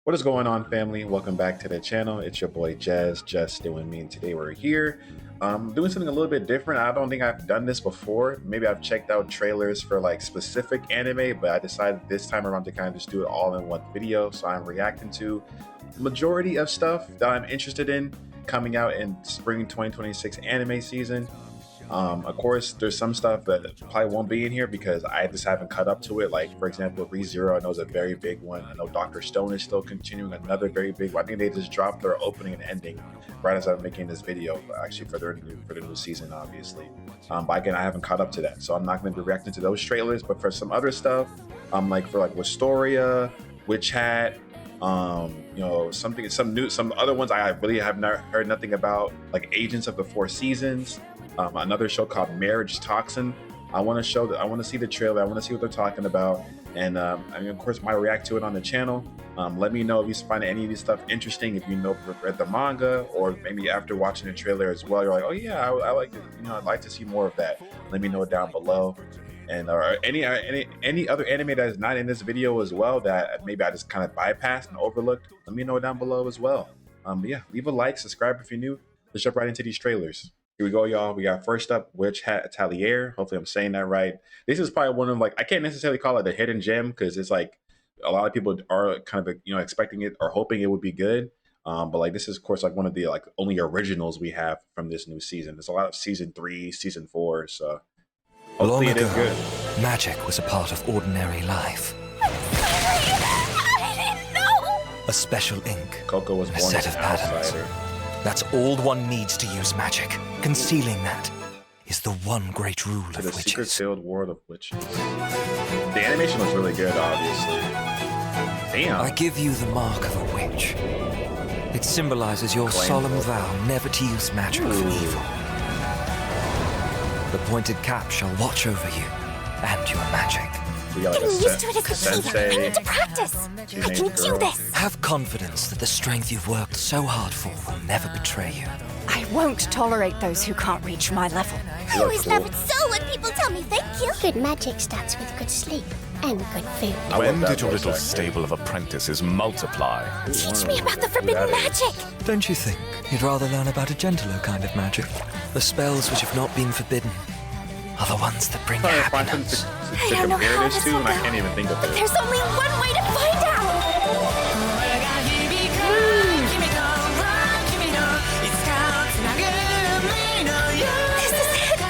What is going on, family? Welcome back to the channel. It's your boy Jez, just doing me, and today we're here doing something a little bit different. I don't think I've done this before. Maybe I've checked out trailers for like specific anime, but I decided this time around to kind of just do it all in one video. So I'm reacting to the majority of stuff that I'm interested in coming out in spring 2026 anime season. Of course, there's some stuff that probably won't be in here because I just haven't cut up to it. Like, for example, ReZero, I know is a very big one. I know Dr. Stone is still continuing, another very big one. I think they just dropped their opening and ending right as I'm making this video, actually for the new season, obviously. But again, I haven't caught up to that, so I'm not going to be reacting to those trailers. But for some other stuff, like Wistoria, Witch Hat, some other ones I really have not heard nothing about, like Agents of the Four Seasons. Another show called MarriageToxin. I want to see the trailer. I want to see what they're talking about, and of course, might react to it on the channel. Let me know if you find any of this stuff interesting. If you read the manga, or maybe after watching the trailer as well, you're like, oh yeah, I like it. I'd like to see more of that. Let me know down below. And or any other anime that is not in this video as well that maybe I just kind of bypassed and overlooked. Let me know down below as well. But yeah, leave a like, subscribe if you're new. Let's jump right into these trailers. Here we go, y'all. We got first up, Hat Atelier. Hopefully I'm saying that right. This is probably one of, like, I can't necessarily call it a hidden gem because it's like a lot of people are kind of, expecting it or hoping it would be good. But like this is, of course, like one of the like only originals we have from this new season. There's a lot of season 3, season 4, so hopefully it is good. Magic was a part of ordinary life. I didn't know. A special ink. Coco was born set as of an patterns. outsider. That's all one needs to use magic. Concealing that is the one great rule To of the witches. secret-sealed world of witches. The animation was really good, obviously. Damn. I give you the mark of a witch. It symbolizes your solemn vow never to use magic for evil. The pointed cap shall watch over you and your magic. We got like Getting used to it could take. I sensei. need to practice. I can do this. Have confidence that the strength you've worked so hard for will never betray you. I won't tolerate those who can't reach my level. I always love it so when people tell me thank you. Good magic starts with good sleep and good food. I When love that did your voice little actor. stable of apprentices multiply? Teach me about the forbidden magic. Don't you think you'd rather learn about a gentler kind of magic? The spells which have not been forbidden are the ones that bring I'm trying to find something happiness. to I don't know compare how this this to, will and I go. can't even think of But it. there's only one way to find out. This is it.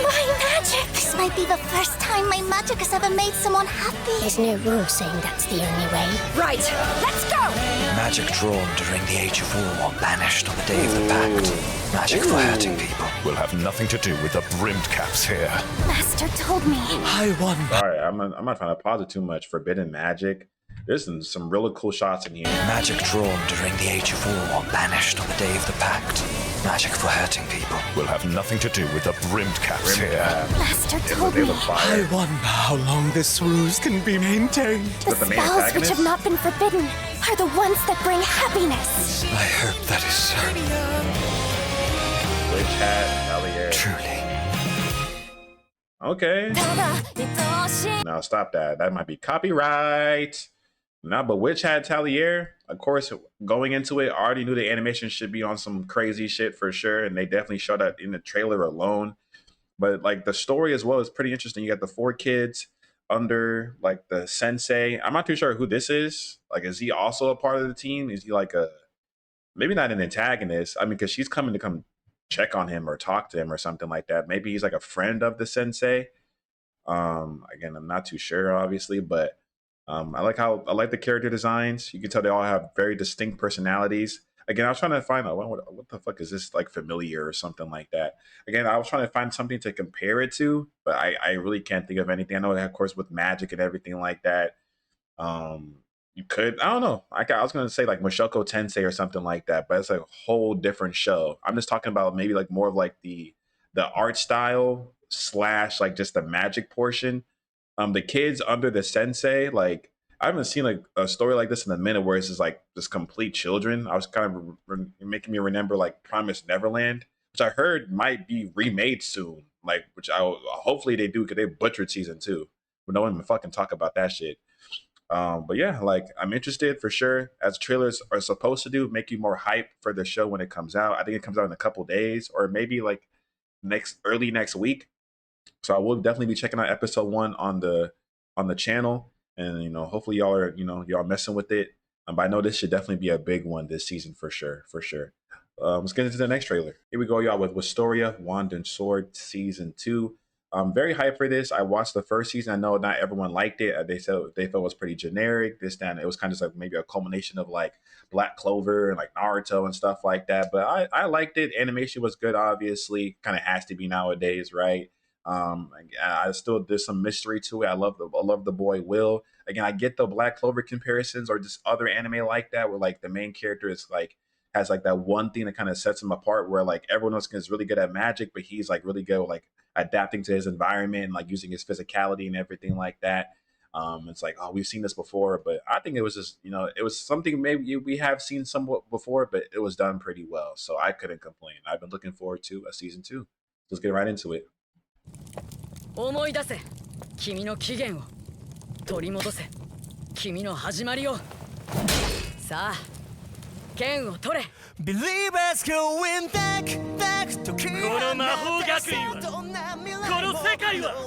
My magic. This might be the first time my magic has ever made someone happy. There's no rule saying that's the only way. Right, let's go. Magic drawn during the Age of War, banished on the day of the Pact. Magic for hurting people. Will have nothing to do with the brimmed caps here. Master told me. I won. Alright, I'm not trying to pause it too much. Forbidden magic. There's some really cool shots in here. Magic drawn during the Age of War, banished on the day of the Pact. Magic for hurting people. Will have nothing to do with the brimmed caps here. Master told They me. look fire. wonder how long this ruse can be maintained. The But the main spells which antagonist? have not been forbidden are the ones that bring happiness. I hope that is so. Witch Hat Atelier. Truly. Okay. Now stop that. That might be copyright. Nah, but Witch Hat Atelier, of course, going into it, I already knew the animation should be on some crazy shit for sure, and they definitely showed that in the trailer alone. But like the story as well is pretty interesting. You got the 4 kids under like the sensei. I'm not too sure who this is. Like, is he also a part of the team? Is he like maybe not an antagonist? I mean, because she's coming to come check on him or talk to him or something like that. Maybe he's like a friend of the sensei. Again, I'm not too sure, obviously, but I like the character designs. You can tell they all have very distinct personalities. Again, I was trying to find out what the fuck is this, like familiar or something like that. Again, I was trying to find something to compare it to, but I really can't think of anything. I know that, of course, with magic and everything like that. You could, I don't know. I was gonna say like Mushoku Tensei or something like that, but it's a whole different show. I'm just talking about maybe like more of like the art style / like just the magic portion. The kids under the sensei, like I haven't seen like a story like this in a minute where it's just like just complete children. I was kind of making me remember like Promised Neverland, which I heard might be remade soon. Like, which hopefully they do because they butchered season 2, but no one even fucking talk about that shit. But yeah, like I'm interested for sure. As trailers are supposed to do, make you more hype for the show when it comes out. I think it comes out in a couple days, or maybe like early next week. So I will definitely be checking out episode 1 on the channel, and hopefully y'all are y'all messing with it. But I know this should definitely be a big one this season for sure, for sure. Let's get into the next trailer. Here we go, y'all, with Wistoria, Wand and Sword season 2. I'm very hyped for this. I watched the first season. I know not everyone liked it. They said they felt it was pretty generic. This, that, and it was kind of like maybe a culmination of like Black Clover and like Naruto and stuff like that. But I liked it. Animation was good, obviously. Kind of has to be nowadays, right? I still, there's some mystery to it. I love the boy Will. Again, I get the Black Clover comparisons or just other anime like that, where like the main character is like has like that one thing that kind of sets him apart, where like everyone else is really good at magic, but he's like really good like adapting to his environment and like using his physicality and everything like that. It's like, oh, we've seen this before, but I think it was just, it was something maybe we have seen somewhat before, but it was done pretty well. So I couldn't complain. I've been looking forward to a season 2. Let's get right into it. 思い出せ君の起源を取り戻せ君の始まりをさあ剣を取れ Believers going back, back to この魔法学院はこの世界は魔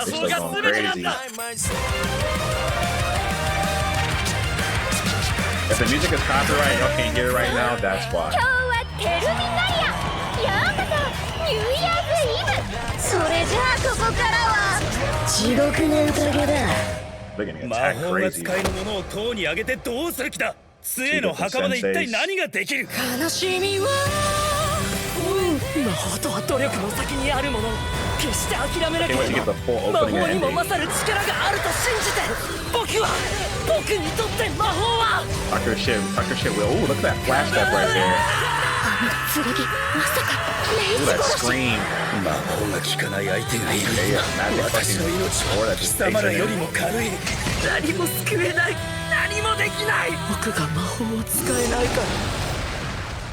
法が全てなんだ If the music is copyright, y'all can't hear it right now, that's why. 今日はテルミナリアようこそニューイヤーズイブそれじゃあここからは地獄の宴だ They're getting 魔 attacked 法が crazy. 使えるものを塔に上げてどうする気だ杖の墓場で一体何ができる悲しみは魔法とは努力の先にあるもの決して諦めなけ Can't れ wait to get ば the full 魔 opening 法 and にも ending. 勝る力があると信じて僕にとって魔法は Tucker shit will. Ooh, look at that flash step right there. 剣まさか Ooh, that scream. 魔法が効かない相手がいる Yeah, magic 私の fucking 命 sword は that 貴 just takes 様ら it より in. も軽い何も救えない何もできない僕が魔法を使えないから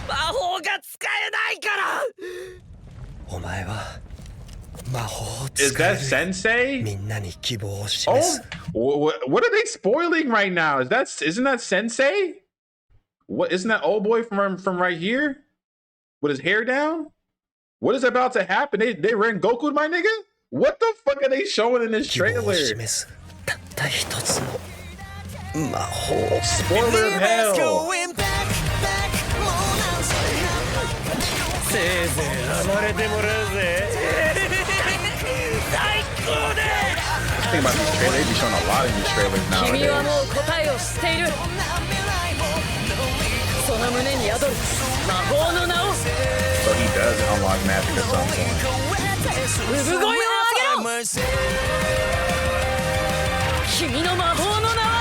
魔法が使えないからお前は魔法を Is 使え that る sensei? みんなに希望を Oh, 示す what are they spoiling right now? Isn't that sensei? What isn't that old boy from right here with his hair down? What is about to happen? They ran Goku, my nigga. What the fuck are they showing in this 希望を trailer? 示すたった一つの魔法 Spoiler of hell. せいぜい暴れてもらうぜ最高で Think about these trailers. They be showing a lot in these trailers 君はも nowadays. う答えを知っているその胸に宿る魔法の名を So he does unlock magic at some point. 産声を上げろ君の魔法の名は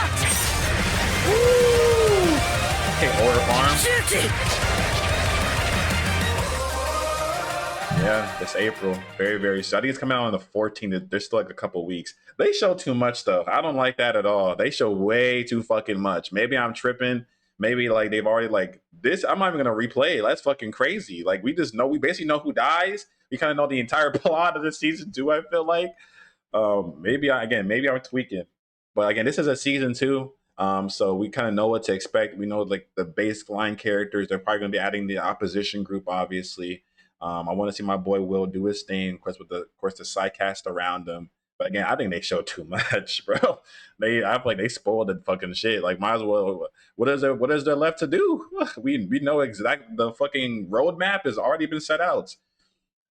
Okay, Order Farm. 周知 Yeah, it's April. Very, very soon. I think it's coming out on the 14th. There's still like a couple weeks. They show too much stuff. I don't like that at all. They show way too fucking much. Maybe I'm tripping. Maybe like they've already like this. I'm not even gonna replay it. That's fucking crazy. Like we basically know who dies. We kind of know the entire plot of the season 2. I feel like maybe I'm tweaking, but again, this is a season 2. So we kind of know what to expect. We know like the baseline characters. They're probably gonna be adding the opposition group, obviously. I want to see my boy Will do his thing, of course, with the sidecast around him. But again, I think they show too much, bro. I feel like they spoiled the fucking shit. Like, might as well. What is there left to do? We know exactly the fucking roadmap has already been set out.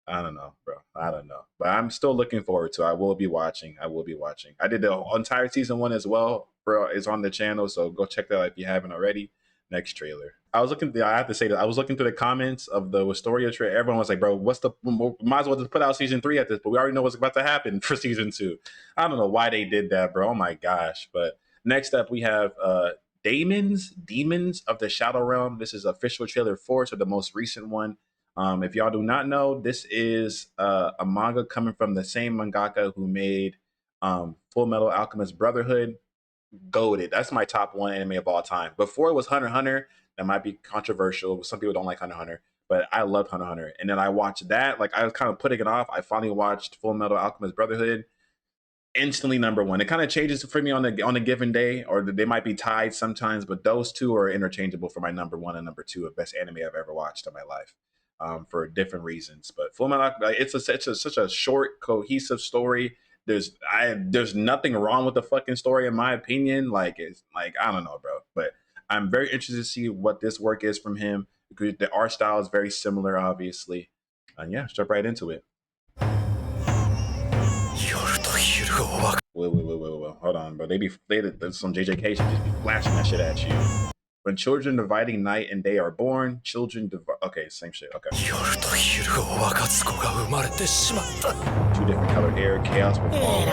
I don't know, bro. I don't know, but I'm still looking forward to it. I will be watching. I did the entire season 1 as well, bro. It's on the channel, so go check that out if you haven't already. Next trailer. I have to say that I was looking through the comments of the Wistoria trailer. Everyone was like, bro, might as well just put out season 3 at this, but we already know what's about to happen for season 2. I don't know why they did that, bro. Oh my gosh. But next up we have Daemons of the Shadow Realm. This is official trailer 4, so the most recent one. If y'all do not know, this is a manga coming from the same mangaka who made Full Metal Alchemist Brotherhood. Goated. That's my top 1 anime of all time. Before it was Hunter x Hunter. That might be controversial. Some people don't like Hunter x Hunter, but I loved Hunter x Hunter. And then I watched that. Like I was kind of putting it off. I finally watched Full Metal Alchemist Brotherhood. instantly number one. It kind of changes for me on a given day, or they might be tied sometimes, but those two are interchangeable for my number one and number two of best anime I've ever watched in my life, for different reasons. But Full Metal Alchemist, it's such a short, cohesive story. There's nothing wrong with the fucking story in my opinion. Like it's like I don't know, bro, but I'm very interested to see what this work is from him because the art style is very similar, obviously. And yeah, jump right into it. Wait. Hold on, bro. There's some JJK should just be flashing that shit at you. When children dividing night and day are born, okay, same shit. Okay. 2 different colored hair, chaos will fall.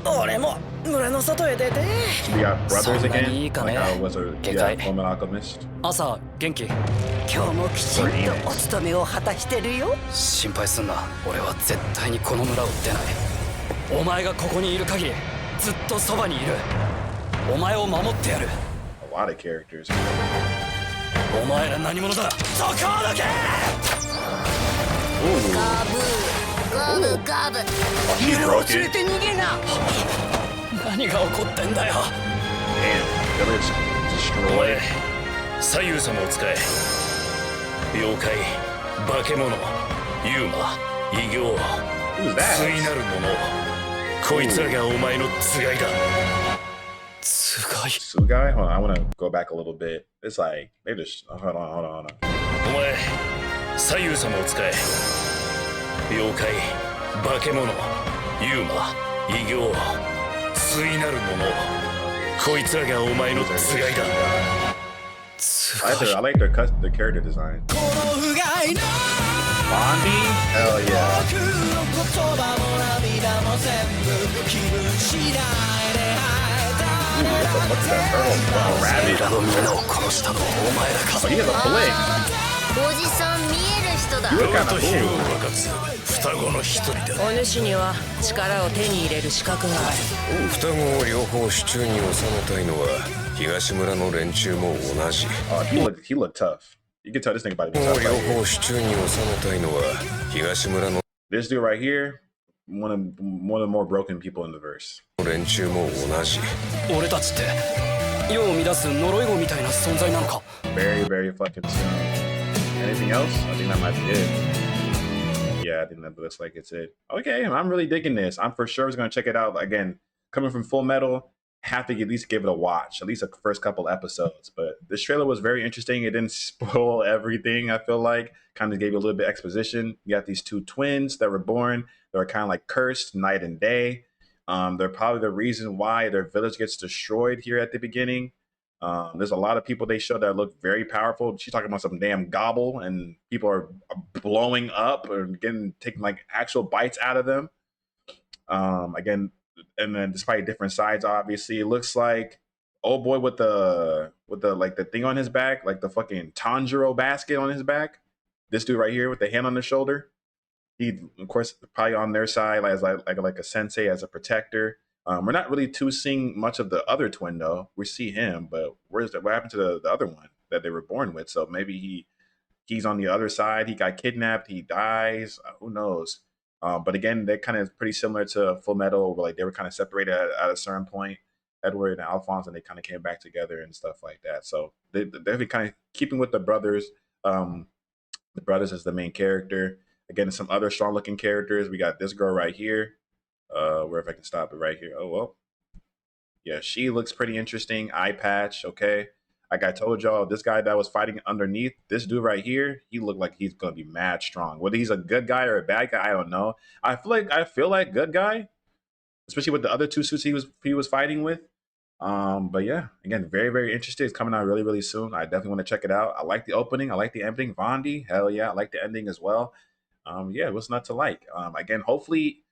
So we got brothers again. Like how it was a Full Metal Alchemist. 朝元気今日もきちんとお勤めを果たしてるよ。心配すんな俺は絶対にこの村を出ないお前がここにいる限りずっとそばにいるお前を守ってやる A lot of characters. お前ら何者だそこを抜けガブガブガブ She's を連 broken. れて逃げな。何が起こってんだよ Damn, village お前 destroyed. 左右様を使え妖怪化け物ユーマ異形 Who's 対 that? なる者こいつらがお前のつがいだ Sugai? Hold on, I want to go back a little bit. It's like, they just, hold on. お前左右様を使え妖怪化け物ユーマ異形対なる者こいつらがお前のつがいだ I like their character design. Bondi? Hell yeah. Ooh, what's that turtle? Rabbit? Oh, he has a flick. おじさん見える人だ You look ロ kind と of ヒロ cool. を分かつ双子の一人だお主には力を手に入れる資格がある。双子を両方手中に収めたいのは東村の連中も同じ。He looked tough. You can tell this thing about to be 双 tough 子を両 right 方 here. 手中に収めたいのは東村の This dude right here, one of the more broken people in the verse. 連中も同じ。俺たちって世を乱す呪い子みたいな存在なのか Very, very fucking soon. Anything else? I think that might be it. Yeah, I think that looks like it's it. Okay, I'm really digging this. I'm for sure going to check it out. Again, coming from Full Metal, have to at least give it a watch, at least the first couple episodes. But this trailer was very interesting. It didn't spoil everything, I feel like. Kind of gave you a little bit of exposition. You got these two twins that were born. They were kind of like cursed night and day. They're probably the reason why their village gets destroyed here at the beginning. There's a lot of people they show that look very powerful. She's talking about some damn gobble, and people are blowing up or taking like actual bites out of them. Again, and then despite different sides, obviously, it looks like old boy with the like the thing on his back, like the fucking Tanjiro basket on his back. This dude right here with the hand on the shoulder. He, of course, probably on their side as like a sensei, as a protector. We're not really seeing much of the other twin though. We see him, but what happened to the other one that they were born with? So maybe he's on the other side. He got kidnapped. He dies. Who knows? But again, they're kind of pretty similar to Full Metal, where like they were kind of separated at a certain point. Edward and Alphonse, and they kind of came back together and stuff like that. So they're kind of keeping with the brothers. The brothers is the main character. Again, some other strong looking characters. We got this girl right here. Where if I can stop it right here. Oh, well. Yeah, she looks pretty interesting. Eye patch, okay. Like I told y'all, this guy that was fighting underneath, this dude right here, he looked like he's going to be mad strong. Whether he's a good guy or a bad guy, I don't know. I feel like good guy, especially with the other two suits he was fighting with. But yeah, again, very, very interesting. It's coming out really, really soon. I definitely want to check it out. I like the opening. I like the ending. Vondi, hell yeah. I like the ending as well. Yeah, what's not to like? Again, hopefully...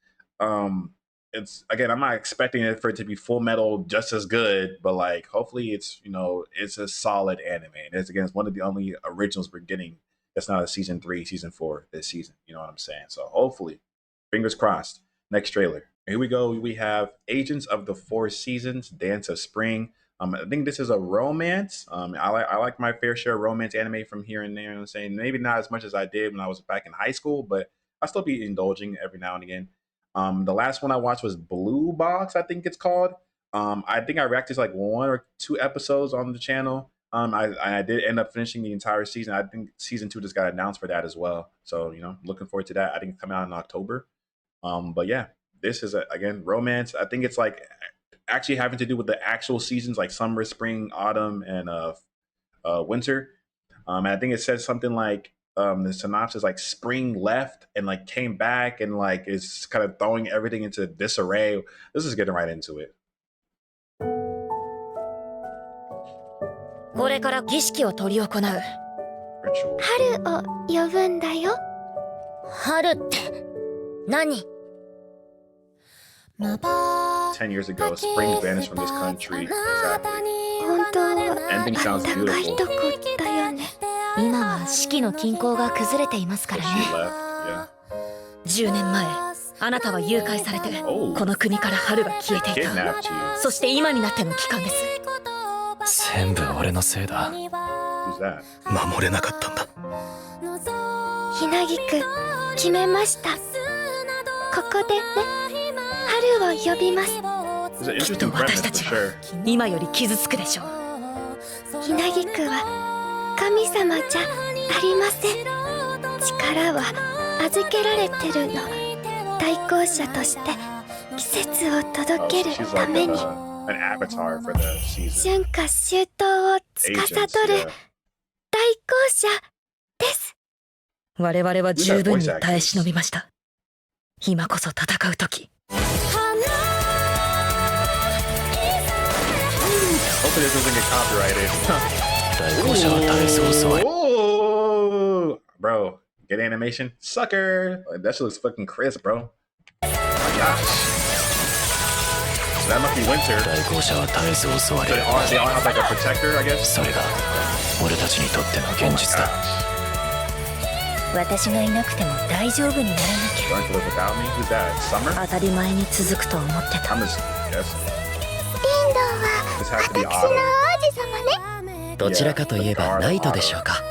it's again, I'm not expecting it for it to be Full Metal just as good, but like hopefully it's it's a solid anime. And it's one of the only originals we're getting that's not a season 3, season 4 this season. You know what I'm saying? So hopefully, fingers crossed. Next trailer. Here we go. We have Agents of the Four Seasons, Dance of Spring. I think this is a romance. I like my fair share of romance anime from here and there. You know what I'm saying? Maybe not as much as I did when I was back in high school, but I'll still be indulging every now and again. The last one I watched was Blue Box, I think it's called. I think I reacted to like 1 or 2 episodes on the channel. I did end up finishing the entire season. I think season 2 just got announced for that as well. So, looking forward to that. I think it's coming out in October. But yeah, this is again romance. I think it's like actually having to do with the actual seasons, like summer, spring, autumn, and winter. And I think it says something like the synopsis like spring left and like came back and like is kind of throwing everything into disarray. This is getting right into it. これから儀式を執り行う。 Ritual. 春を呼ぶんだよ。春って何？ 10 years ago, spring vanished from this country. Exactly. 本当は Ending sounds 高い beautiful. とこだよね。今は四季の均衡が崩れていますか So ら she ね。 left. Yeah. 10年前あなたは誘拐されて Oh. この国から春が消えていた。 Kidnapped you. そして今になっての帰還です。全部俺のせいだ。 Who's that? 守れなかったんだ。ひなぎく決めました。ここでね、春を呼びます。 It's an きっと interesting 私 premise た for ち sure. は今より傷つくでしょう。ひなぎくは神様じゃありません。力は預けられてるの。代行者として季節を Oh, 届け so る she's た like めに an avatar for the season. 春夏秋冬を Agents, 司る yeah. 代行者です。我々は十分に耐え忍びました。今こそ戦う時。 Hopefully this doesn't get copyrighted. 代行者は耐えそうそう。 Ooh, bro, get animation, sucker. Like, that shit looks fucking crisp, bro. Oh my gosh. So that must be winter. 代行者は耐えそうそう。 They all have like a protector, I guess. それが俺たちにとっての Oh my 現実だ。 gosh. 私がいなくても大丈夫にならなき Learn to live without me. Who's that? Summer? ゃ当たり前に続くと思ってた。 I'm just guessing. リンドは This has to be 私の autumn. 王子様ね。どちらかといえばライトでしょうか。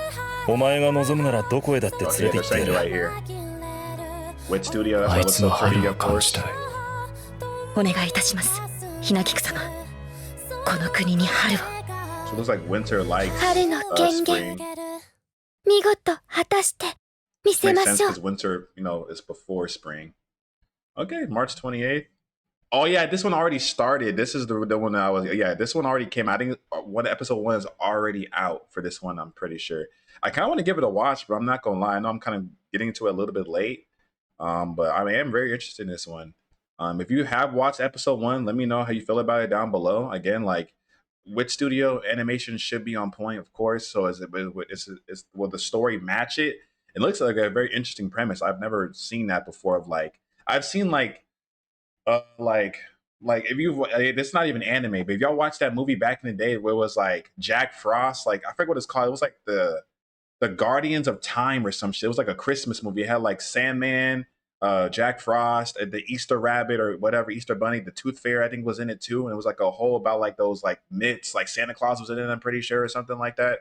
お前が望むならどこへだって Oh, 連 yeah, れ they're て行って saying や it る right here. Wit Studio, that's あ why い it looks つの so 春 pretty, を of 感 course. じたい。お願いいたします。ひなきく様。この国に春を。 So it looks like winter likes 春の権限 spring. 見事果たして見せ Makes ま sense しょう。 because winter, is before spring. Okay, March 28th. Oh yeah, this one already started. This is the one that I was. Yeah, this one already came out. I think episode 1 is already out for this one. I'm pretty sure. I kind of want to give it a watch, but I'm not gonna lie. I know I'm kind of getting to it a little bit late. But I am very interested in this one. If you have watched episode 1, let me know how you feel about it down below. Again, like with studio animation should be on point, of course. So will the story match it? It looks like a very interesting premise. I've never seen that before. I've seen if you it's not even anime, but if y'all watched that movie back in the day where it was like Jack Frost, like I forget what it's called. It was like the Guardians of Time or some shit. It was like a Christmas movie. It had like Sandman, Jack Frost, the Easter Rabbit or whatever, Easter Bunny, the Tooth Fairy I think was in it too, and it was like a whole about like those like myths, like Santa Claus was in it, I'm pretty sure, or something like that.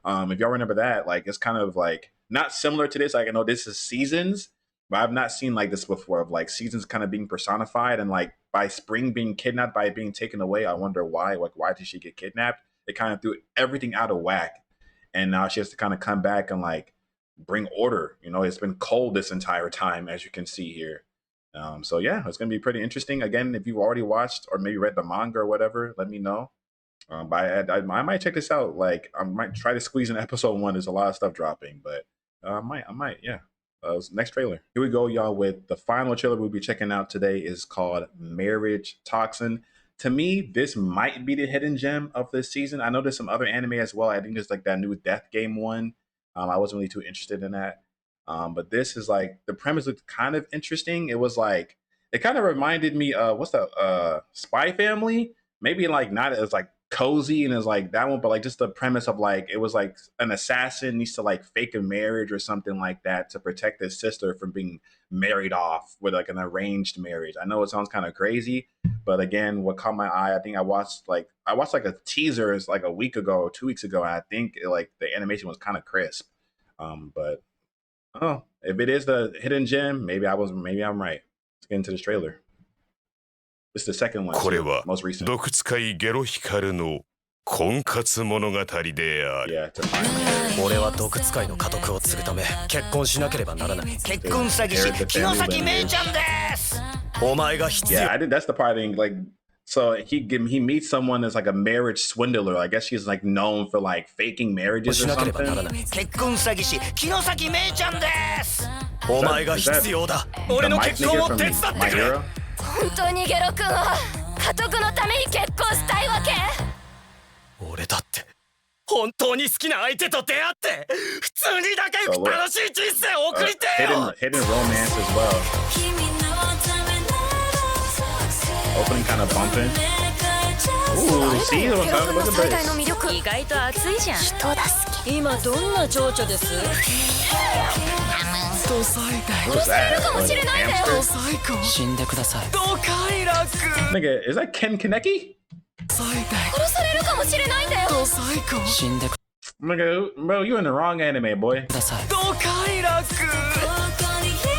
If y'all remember that, like it's kind of like not similar to this. Like I know this is seasons, but I've not seen like this before of like seasons kind of being personified and like by spring being kidnapped, by it being taken away. I wonder why. Like why did she get kidnapped? It kind of threw everything out of whack, and now she has to kind of come back and like bring order. It's been cold this entire time, as you can see here. So yeah, it's gonna be pretty interesting. Again, if you've already watched or maybe read the manga or whatever, let me know. But I might check this out. Like I might try to squeeze in episode 1. There's a lot of stuff dropping, but I might, yeah. Next trailer. Here we go, y'all, with the final trailer we'll be checking out today is called MarriageToxin. To me, this might be the hidden gem of this season. I know there's some other anime as well. I think there's like that new Death Game one. I wasn't really too interested in that. But this is like, the premise looked kind of interesting. It was like, it kind of reminded me of, what's that, Spy Family? Maybe like not as like cozy and as like that one, but like just the premise of like, it was like an assassin needs to like fake a marriage or something like that to protect his sister from being married off with like an arranged marriage. I know it sounds kind of crazy, but again, what caught my eye, I think I watched like a teaser like a week ago or 2 weeks ago, and I think like the animation was kind of crisp. But if it is the hidden gem, maybe I'm right. get into this trailer. This is the second one. これは most recent. 毒使いゲロヒカルの婚活物語である。 Yeah, to find marriage. 俺は毒使いの家督を継ぐため結婚しなければならない。結婚詐欺師城崎芽衣ちゃんです。お前が必要。 Yeah, I did. That's the part I think. Like, so he meets someone that's like a marriage swindler. I guess she's like known for like faking marriages or something. 結婚詐欺師城崎芽衣ちゃんです。お前が必要だ。俺の結婚を手伝ってくれ。本当にゲロ君は家督のために結婚したいわけ？俺だって本当に好きな相手と出会って普通に仲良く楽しい人生を送りてえよ。 Hidden romance as well. Opening kind of bumping. Ooh, see what I'm talking about? 最大の魅力意外と熱いじゃん。人助け。今どんな情緒です？ What was that? かもしれないんだよ。 死んでください。 Nigga, is that Ken Kaneki? 殺されるかもしれないんだよ。死んでく Nigga, bro, you in the wrong anime, boy. ださい。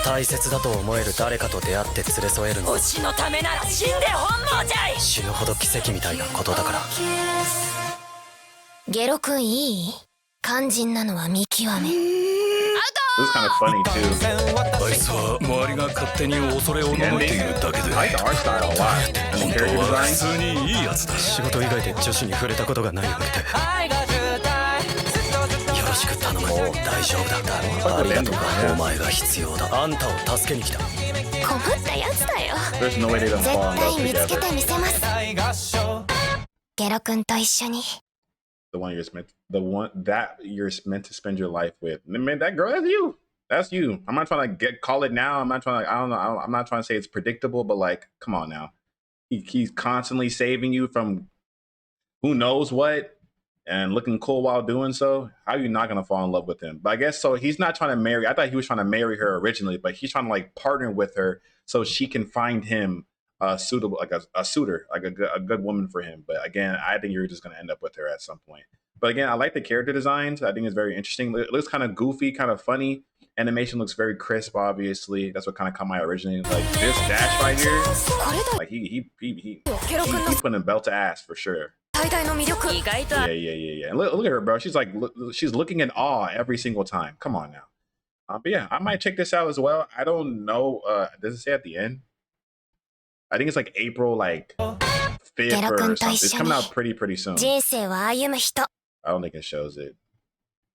大切だと思える誰かと出会って連れ添えるの。推しのためなら死んで本望じゃい。死ぬほど奇跡みたいなことだから。ゲロ君いい？肝心なのは見極め。 This is kind of funny too. あいつは周りが勝手に恐れをののいているだけで I like the art style a lot. And the 本 character 当は普 design. 通にいいやつだ。仕事以外で女子に触れたことがないわけで。よろしく頼む。もう大丈夫だ。ありがとう。お前が必要だ。あんたを助けに来た。困ったやつだよ。 There's no way they don't 絶 fall in 対 love 見つけ together. てみせます。ゲロ君と一緒に。 The one you're meant to spend your life with. Man, that girl, that's you. That's you. I'm not trying to call it now. I'm not trying to, I don't know. I'm not trying to say it's predictable, but like, come on now. He's constantly saving you from who knows what and looking cool while doing so. How are you not going to fall in love with him? But I guess so. He's not trying to marry. I thought he was trying to marry her originally, but he's trying to like partner with her so she can find him suitable, like a suitor, like a good woman for him. But again, I think you're just going to end up with her at some point. But again, I like the character designs. I think it's very interesting. It looks kind of goofy, kind of funny. Animation looks very crisp, obviously. That's what kind of caught my originally. Like this dash right here, like he putting a belt to ass for sure. 最大の魅力。 Yeah. And look at her, bro. She's like, she's looking in awe every single time. Come on now. But yeah, I might check this out as well. I don't know. Does it say at the end? I think it's like April, like 5th or something. It's coming out pretty soon. 人生は歩む人。 I don't think it shows it.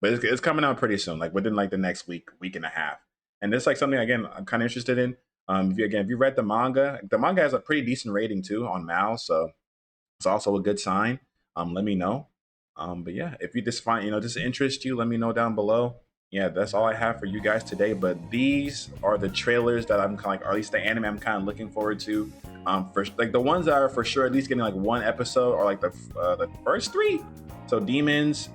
But it's coming out pretty soon, like within like the next week and a half. And this is like something, again, I'm kind of interested in. If you read the manga has a pretty decent rating too on Mal, so it's also a good sign. Let me know. But yeah, if you just find, this interests you, let me know down below. Yeah, that's all I have for you guys today. But these are the trailers that I'm kind of, or at least the anime I'm kind of looking forward to. For like the ones that are for sure at least getting like one episode or like the first 3. So Daemons,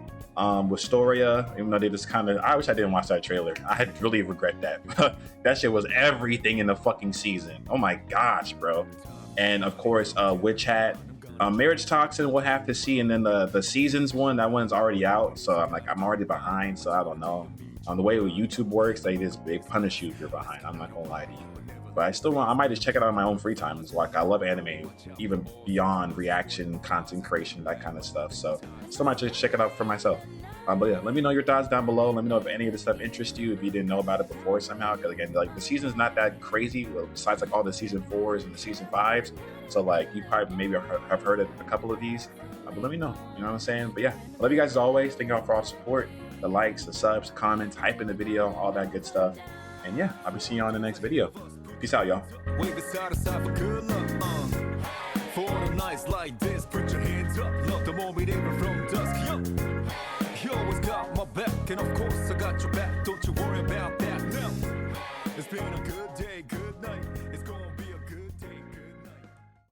Wistoria, even though they just kind of, I wish I didn't watch that trailer. I really regret that. That shit was everything in the fucking season. Oh my gosh, bro. And of course, Witch Hat, MarriageToxin, we'll have to see. And then the seasons one, that one's already out. So I'm already behind. So I don't know. The way YouTube works, they punish you if you're behind. I'm not gonna lie to you. But I might just check it out on my own free time. It's like I love anime, even beyond reaction, content creation, that kind of stuff. So still might just check it out for myself. But yeah, let me know your thoughts down below. Let me know if any of this stuff interests you, if you didn't know about it before somehow. Because again, like the season's not that crazy, besides like all the season 4s and the season 5s. So like you probably maybe have heard of a couple of these. But let me know. You know what I'm saying? But yeah, I love you guys as always. Thank y'all for all the support, the likes, the subs, comments, hyping the video, all that good stuff. And yeah, I'll be seeing you on the next video. Peace out, y'all.